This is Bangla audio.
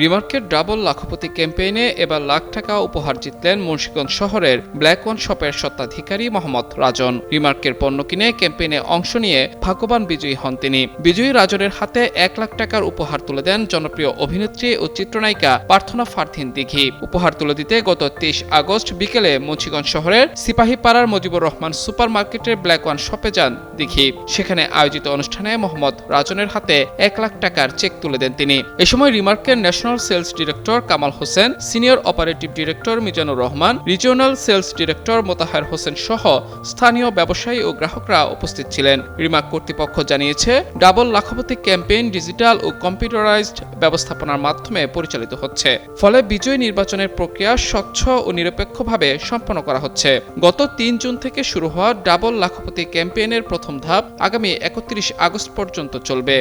রিমার্কের ডাবল লাখপতি ক্যাম্পেইনে এবার লাখ টাকা উপহার জিতলেন মুন্সিগঞ্জ শহরের ব্ল্যাক ওয়ান শপের স্বত্বাধিকারী মোহাম্মদ রাজন। রিমার্কের পণ্য কিনে ক্যাম্পেইনে অংশ নিয়ে ভাগ্যবান বিজয়ী হন তিনি। বিজয়ী রাজনের হাতে 1 লাখ টাকার উপহার তুলে দেন জনপ্রিয় অভিনেত্রী ও চিত্রনায়িকা প্রার্থনা ফারদিন দিঘি। উপহার তুলে দিতে গত 23 আগস্ট বিকেলে মুন্সিগঞ্জ শহরের সিপাহীপাড়ার মুজিবুর রহমান সুপার মার্কেটের ব্ল্যাক ওয়ান শপে যান দিঘি। সেখানে আয়োজিত অনুষ্ঠানে মোহাম্মদ রাজনের হাতে 1 লাখ টাকার চেক তুলে দেন তিনি। এ সময় রিমার্কের national sales director Kamal Hossain, senior operative director Mizanur Rahman, regional sales director Motahar Hossain সহ স্থানীয় ব্যবসায়ী ও গ্রাহকরা উপস্থিত ছিলেন। রিমার্ক কর্তৃপক্ষ জানিয়েছে, ডাবল লাখপতি ক্যাম্পেইন ডিজিটাল ও কম্পিউটারাইজড ব্যবস্থাপনার মাধ্যমে পরিচালিত হচ্ছে। ফলে বিজয়ী নির্বাচনের প্রক্রিয়া স্বচ্ছ ও নিরপেক্ষভাবে সম্পন্ন করা হচ্ছে। গত 3 জুন থেকে শুরু হওয়া ডাবল লাখপতি ক্যাম্পেইনের প্রথম ধাপ আগামী 31 আগস্ট পর্যন্ত চলবে।